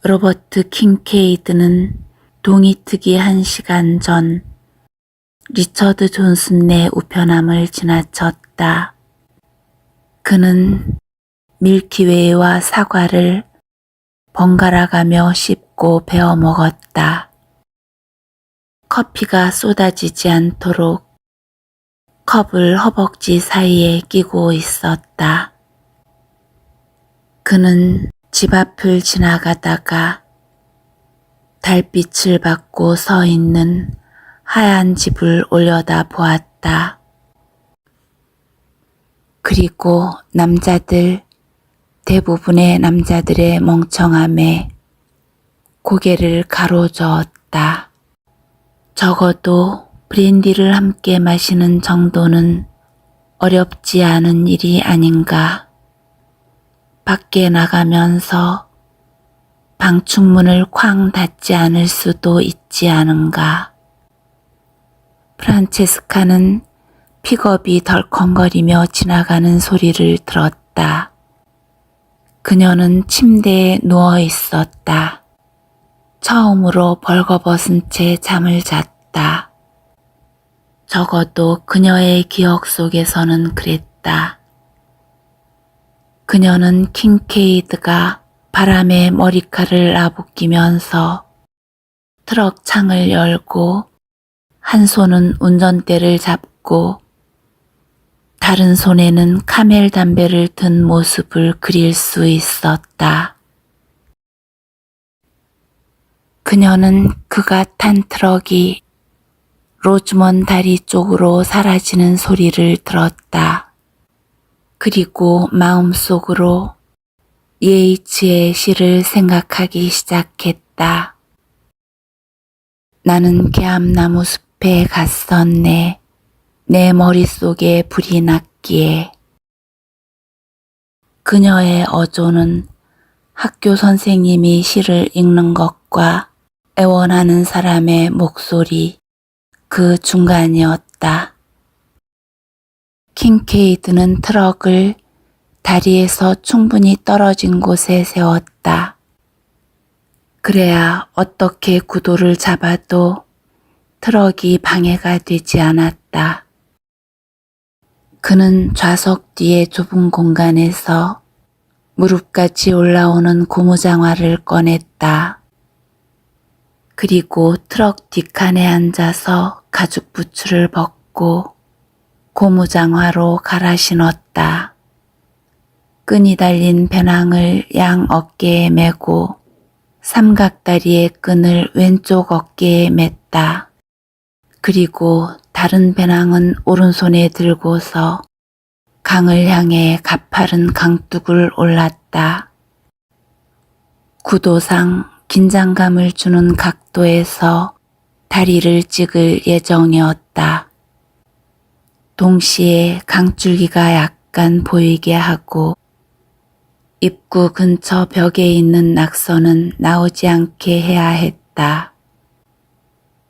로버트 킹케이드는 동이 트기 1시간 전 리처드 존슨의 우편함을 지나쳤다. 그는 밀키웨이와 사과를 번갈아가며 씹고 베어 먹었다. 커피가 쏟아지지 않도록 컵을 허벅지 사이에 끼고 있었다. 그는 집 앞을 지나가다가 달빛을 받고 서 있는 하얀 집을 올려다 보았다. 그리고 대부분의 남자들의 멍청함에 고개를 가로저었다. 적어도 브랜디를 함께 마시는 정도는 어렵지 않은 일이 아닌가. 밖에 나가면서 방충문을 쾅 닫지 않을 수도 있지 않은가. 프란체스카는 픽업이 덜컹거리며 지나가는 소리를 들었다. 그녀는 침대에 누워 있었다. 처음으로 벌거벗은 채 잠을 잤다. 적어도 그녀의 기억 속에서는 그랬다. 그녀는 킹케이드가 바람에 머리카락을 아부끼면서 트럭 창을 열고 한 손은 운전대를 잡고 다른 손에는 카멜 담배를 든 모습을 그릴 수 있었다. 그녀는 그가 탄 트럭이 로즈먼 다리 쪽으로 사라지는 소리를 들었다. 그리고 마음속으로 예이츠의 시를 생각하기 시작했다. 나는 개암나무 숲에 갔었네. 내 머릿속에 불이 났기에. 그녀의 어조는 학교 선생님이 시를 읽는 것과 애원하는 사람의 목소리, 그 중간이었다. 킹케이드는 트럭을 다리에서 충분히 떨어진 곳에 세웠다. 그래야 어떻게 구도를 잡아도 트럭이 방해가 되지 않았다. 그는 좌석 뒤의 좁은 공간에서 무릎까지 올라오는 고무장화를 꺼냈다. 그리고 트럭 뒷칸에 앉아서 가죽 부츠를 벗고 고무장화로 갈아 신었다. 끈이 달린 배낭을 양 어깨에 메고 삼각다리의 끈을 왼쪽 어깨에 맸다. 그리고 다른 배낭은 오른손에 들고서 강을 향해 가파른 강둑을 올랐다. 구도상 긴장감을 주는 각도에서 다리를 찍을 예정이었다. 동시에 강줄기가 약간 보이게 하고 입구 근처 벽에 있는 낙서는 나오지 않게 해야 했다.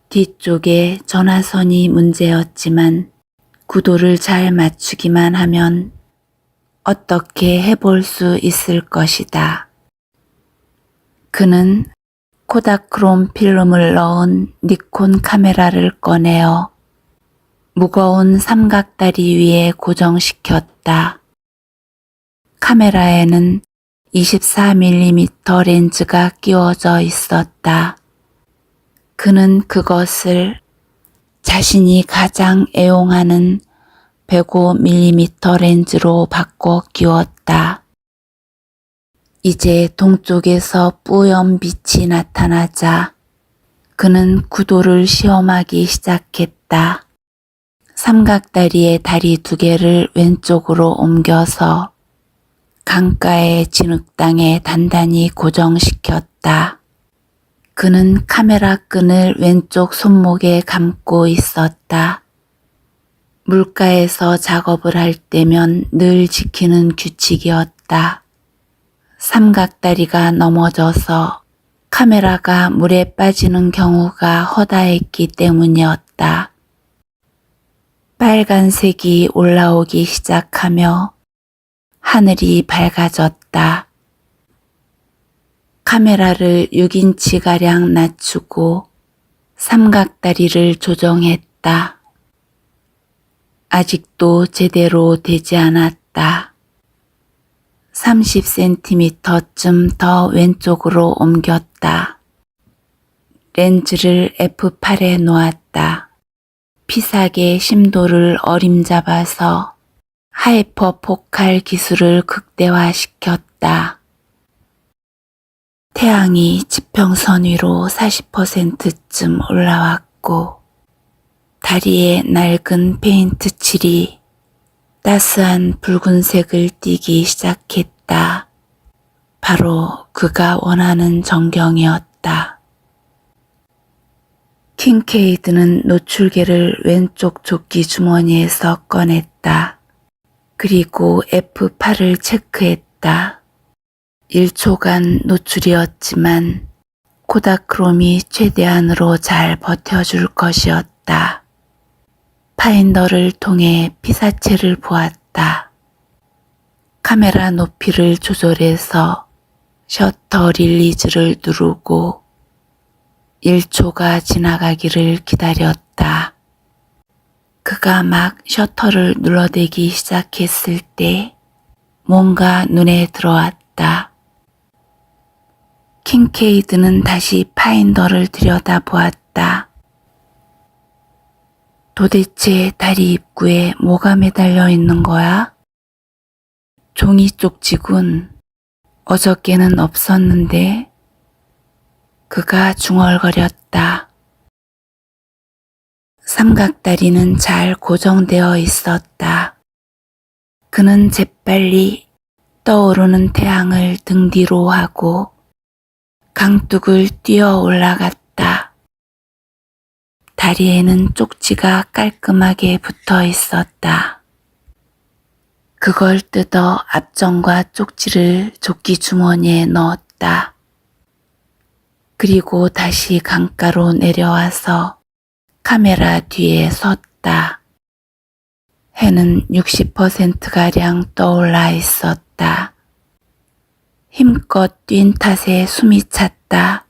뒤쪽에 전화선이 문제였지만 구도를 잘 맞추기만 하면 어떻게 해볼 수 있을 것이다. 그는 코다크롬 필름을 넣은 니콘 카메라를 꺼내어 무거운 삼각다리 위에 고정시켰다. 카메라에는 24mm 렌즈가 끼워져 있었다. 그는 그것을 자신이 가장 애용하는 105mm 렌즈로 바꿔 끼웠다. 이제 동쪽에서 뿌연 빛이 나타나자 그는 구도를 시험하기 시작했다. 삼각다리의 다리 2개를 왼쪽으로 옮겨서 강가의 진흙땅에 단단히 고정시켰다. 그는 카메라 끈을 왼쪽 손목에 감고 있었다. 물가에서 작업을 할 때면 늘 지키는 규칙이었다. 삼각다리가 넘어져서 카메라가 물에 빠지는 경우가 허다했기 때문이었다. 빨간색이 올라오기 시작하며 하늘이 밝아졌다. 카메라를 6인치가량 낮추고 삼각다리를 조정했다. 아직도 제대로 되지 않았다. 30cm쯤 더 왼쪽으로 옮겼다. 렌즈를 F8에 놓았다. 피사계 심도를 어림잡아서 하이퍼포칼 기술을 극대화시켰다. 태양이 지평선 위로 40%쯤 올라왔고 다리에 낡은 페인트 칠이 따스한 붉은색을 띠기 시작했다. 바로 그가 원하는 전경이었다. 킹케이드는 노출계를 왼쪽 조끼 주머니에서 꺼냈다. 그리고 F8을 체크했다. 1초간 노출이었지만 코다크롬이 최대한으로 잘 버텨줄 것이었다. 파인더를 통해 피사체를 보았다. 카메라 높이를 조절해서 셔터 릴리즈를 누르고 1초가 지나가기를 기다렸다. 그가 막 셔터를 눌러대기 시작했을 때 뭔가 눈에 들어왔다. 킹케이드는 다시 파인더를 들여다보았다. 도대체 다리 입구에 뭐가 매달려 있는 거야? 종이 쪽지군. 어저께는 없었는데. 그가 중얼거렸다. 삼각다리는 잘 고정되어 있었다. 그는 재빨리 떠오르는 태양을 등 뒤로 하고 강둑을 뛰어 올라갔다. 다리에는 쪽지가 깔끔하게 붙어 있었다. 그걸 뜯어 앞전과 쪽지를 조끼 주머니에 넣었다. 그리고 다시 강가로 내려와서 카메라 뒤에 섰다. 해는 60%가량 떠올라 있었다. 힘껏 뛴 탓에 숨이 찼다.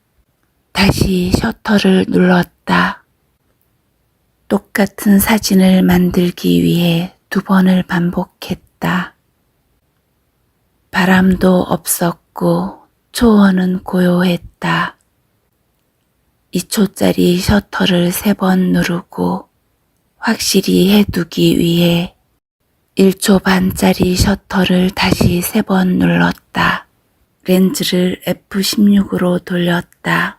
다시 셔터를 눌렀다. 똑같은 사진을 만들기 위해 2번을 반복했다. 바람도 없었고 초원은 고요했다. 2초짜리 셔터를 3번 누르고 확실히 해두기 위해 1초 반짜리 셔터를 다시 3번 눌렀다. 렌즈를 F16으로 돌렸다.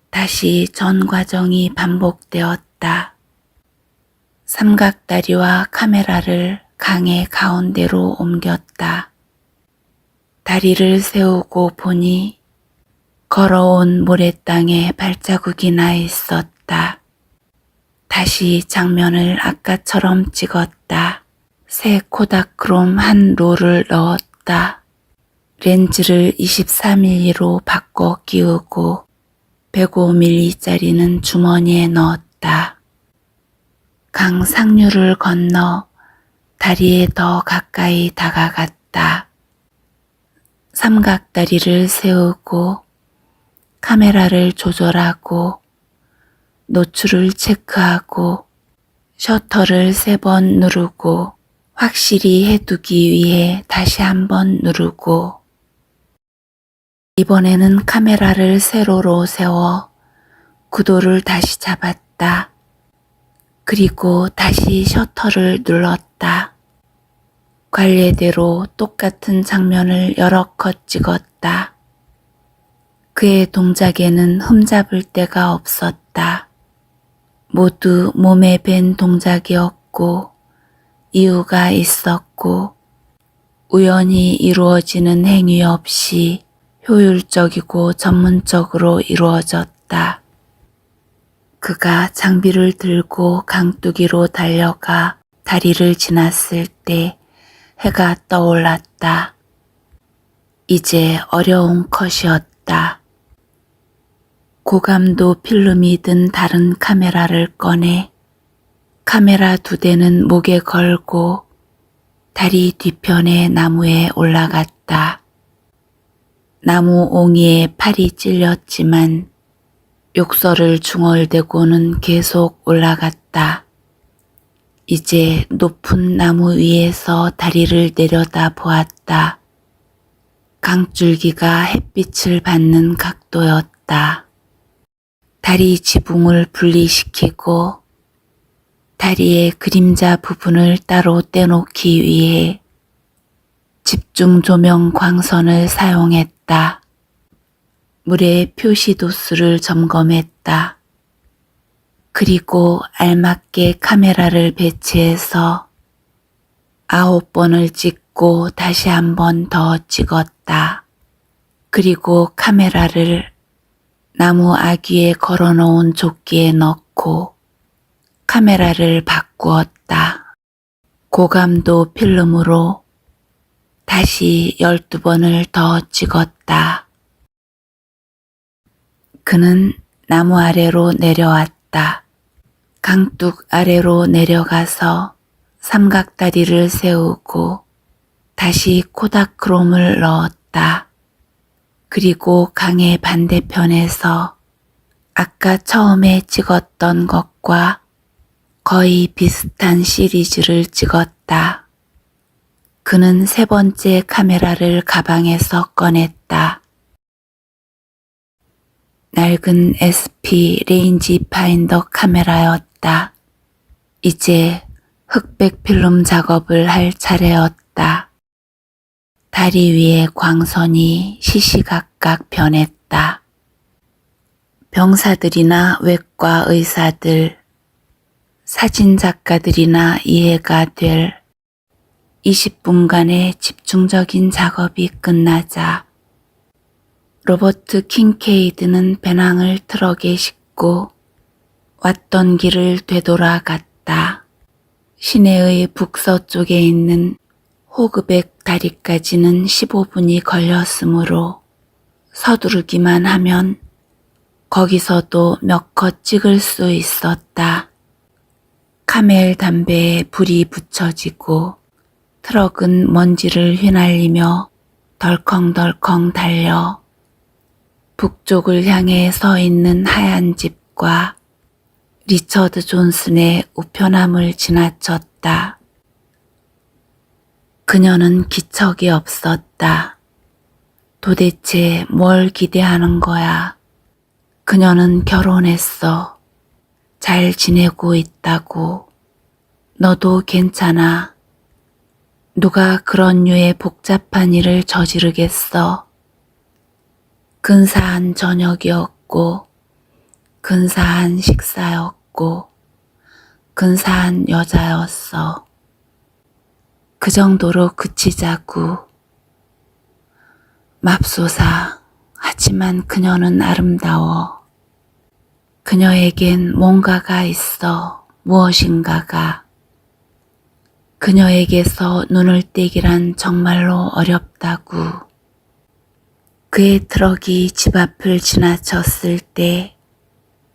다시 전 과정이 반복되었다. 삼각다리와 카메라를 강의 가운데로 옮겼다. 다리를 세우고 보니 걸어온 모래땅에 발자국이 나 있었다. 다시 장면을 아까처럼 찍었다. 새 코다크롬 한 롤을 넣었다. 렌즈를 24mm로 바꿔 끼우고 105mm짜리는 주머니에 넣었다. 강 상류를 건너 다리에 더 가까이 다가갔다. 삼각다리를 세우고 카메라를 조절하고 노출을 체크하고 셔터를 3번 누르고 확실히 해두기 위해 다시 한번 누르고 이번에는 카메라를 세로로 세워 구도를 다시 잡았다. 그리고 다시 셔터를 눌렀다. 관례대로 똑같은 장면을 여러 컷 찍었다. 그의 동작에는 흠잡을 데가 없었다. 모두 몸에 밴 동작이었고 이유가 있었고 우연히 이루어지는 행위 없이 효율적이고 전문적으로 이루어졌다. 그가 장비를 들고 강뚜기로 달려가 다리를 지났을 때 해가 떠올랐다. 이제 어려운 컷이었다. 고감도 필름이 든 다른 카메라를 꺼내 카메라 2대는 목에 걸고 다리 뒤편의 나무에 올라갔다. 나무 옹이에 팔이 찔렸지만 욕설을 중얼대고는 계속 올라갔다. 이제 높은 나무 위에서 다리를 내려다 보았다. 강줄기가 햇빛을 받는 각도였다. 다리 지붕을 분리시키고 다리의 그림자 부분을 따로 떼놓기 위해 집중 조명 광선을 사용했다. 물의 표시 도수를 점검했다. 그리고 알맞게 카메라를 배치해서 9번을 찍고 다시 한 번 더 찍었다. 그리고 카메라를 나무 아귀에 걸어놓은 조끼에 넣고 카메라를 바꾸었다. 고감도 필름으로 다시 12번을 더 찍었다. 그는 나무 아래로 내려왔다. 강둑 아래로 내려가서 삼각다리를 세우고 다시 코다크롬을 넣었다. 그리고 강의 반대편에서 아까 처음에 찍었던 것과 거의 비슷한 시리즈를 찍었다. 그는 세 번째 카메라를 가방에서 꺼냈다. 낡은 SP 레인지 파인더 카메라였다. 이제 흑백 필름 작업을 할 차례였다. 다리 위의 광선이 시시각각 변했다. 병사들이나 외과 의사들, 사진작가들이나 이해가 될 20분간의 집중적인 작업이 끝나자 로버트 킹케이드는 배낭을 트럭에 싣고 왔던 길을 되돌아갔다. 시내의 북서쪽에 있는 호그백 다리까지는 15분이 걸렸으므로 서두르기만 하면 거기서도 몇 컷 찍을 수 있었다. 카멜 담배에 불이 붙여지고 트럭은 먼지를 휘날리며 덜컹덜컹 달려 북쪽을 향해 서 있는 하얀 집과 리처드 존슨의 우편함을 지나쳤다. 그녀는 기척이 없었다. 도대체 뭘 기대하는 거야? 그녀는 결혼했어. 잘 지내고 있다고. 너도 괜찮아. 누가 그런 류의 복잡한 일을 저지르겠어. 근사한 저녁이었고, 근사한 식사였고, 근사한 여자였어. 그 정도로 그치자고. 맙소사. 하지만 그녀는 아름다워. 그녀에겐 뭔가가 있어. 무엇인가가. 그녀에게서 눈을 떼기란 정말로 어렵다고. 그의 트럭이 집 앞을 지나쳤을 때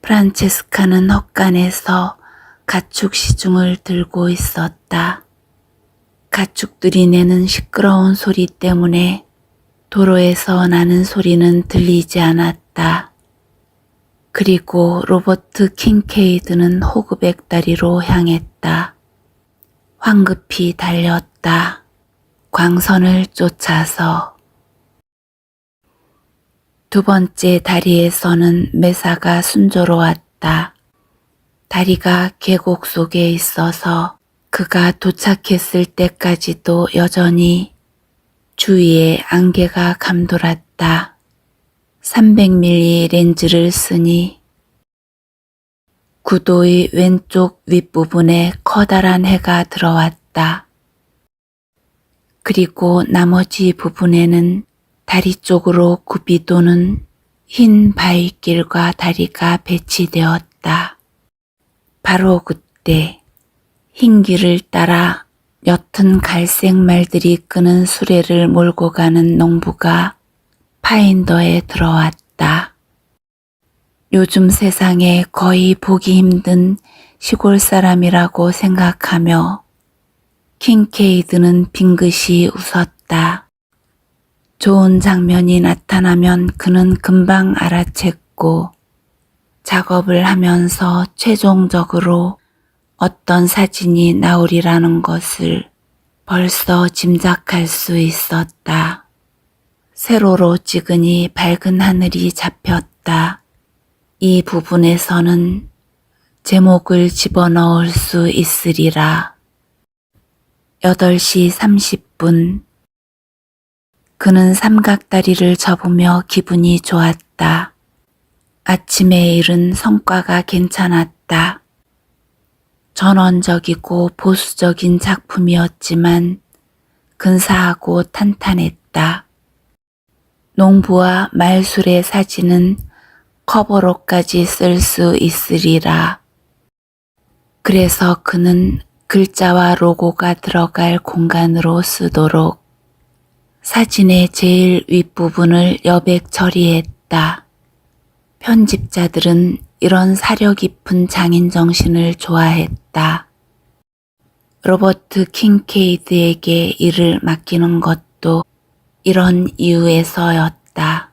프란체스카는 헛간에서 가축 시중을 들고 있었다. 가축들이 내는 시끄러운 소리 때문에 도로에서 나는 소리는 들리지 않았다. 그리고 로버트 킹케이드는 호그백 다리로 향했다. 황급히 달렸다. 광선을 쫓아서. 두 번째 다리에서는 매사가 순조로웠다. 다리가 계곡 속에 있어서 그가 도착했을 때까지도 여전히 주위에 안개가 감돌았다. 300mm 렌즈를 쓰니 구도의 왼쪽 윗부분에 커다란 해가 들어왔다. 그리고 나머지 부분에는 다리 쪽으로 굽이 도는 흰 바위길과 다리가 배치되었다. 바로 그때 흰 길을 따라 옅은 갈색 말들이 끄는 수레를 몰고 가는 농부가 파인더에 들어왔다. 요즘 세상에 거의 보기 힘든 시골 사람이라고 생각하며 킹케이드는 빙긋이 웃었다. 좋은 장면이 나타나면 그는 금방 알아챘고 작업을 하면서 최종적으로 어떤 사진이 나오리라는 것을 벌써 짐작할 수 있었다. 세로로 찍으니 밝은 하늘이 잡혔다. 이 부분에서는 제목을 집어넣을 수 있으리라. 8시 30분. 그는 삼각다리를 접으며 기분이 좋았다. 아침의 일은 성과가 괜찮았다. 전원적이고 보수적인 작품이었지만 근사하고 탄탄했다. 농부와 말술의 사진은 커버로까지 쓸 수 있으리라. 그래서 그는 글자와 로고가 들어갈 공간으로 쓰도록 사진의 제일 윗부분을 여백 처리했다. 편집자들은 이런 사려 깊은 장인 정신을 좋아했다. 로버트 킹케이드에게 일을 맡기는 것도 이런 이유에서였다.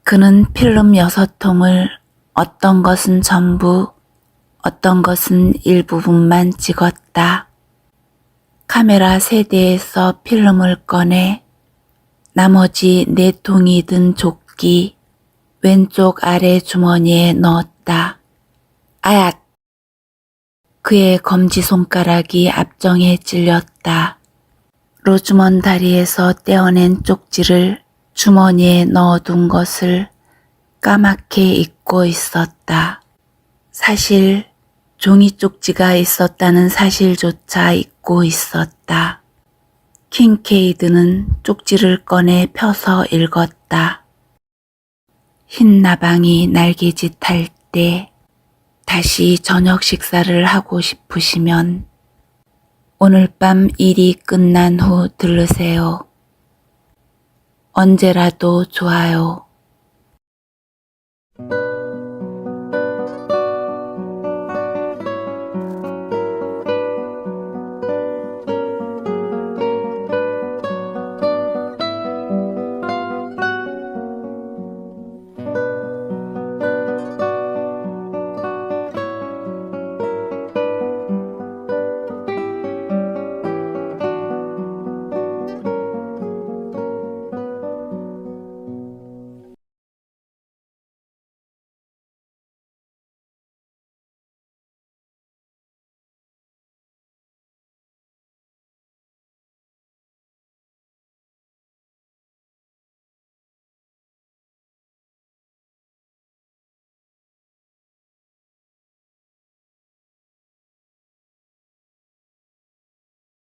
그는 필름 6통을 어떤 것은 전부, 어떤 것은 일부분만 찍었다. 카메라 3대에서 필름을 꺼내 나머지 4통이 든 조끼 왼쪽 아래 주머니에 넣었다. 아얏! 그의 검지손가락이 압정에 찔렸다. 로즈먼 다리에서 떼어낸 쪽지를 주머니에 넣어둔 것을 까맣게 잊고 있었다. 사실 종이 쪽지가 있었다는 사실조차 잊고 있었다. 킹케이드는 쪽지를 꺼내 펴서 읽었다. 흰 나방이 날개짓할 때 다시 저녁 식사를 하고 싶으시면 오늘 밤 일이 끝난 후 들르세요. 언제라도 좋아요.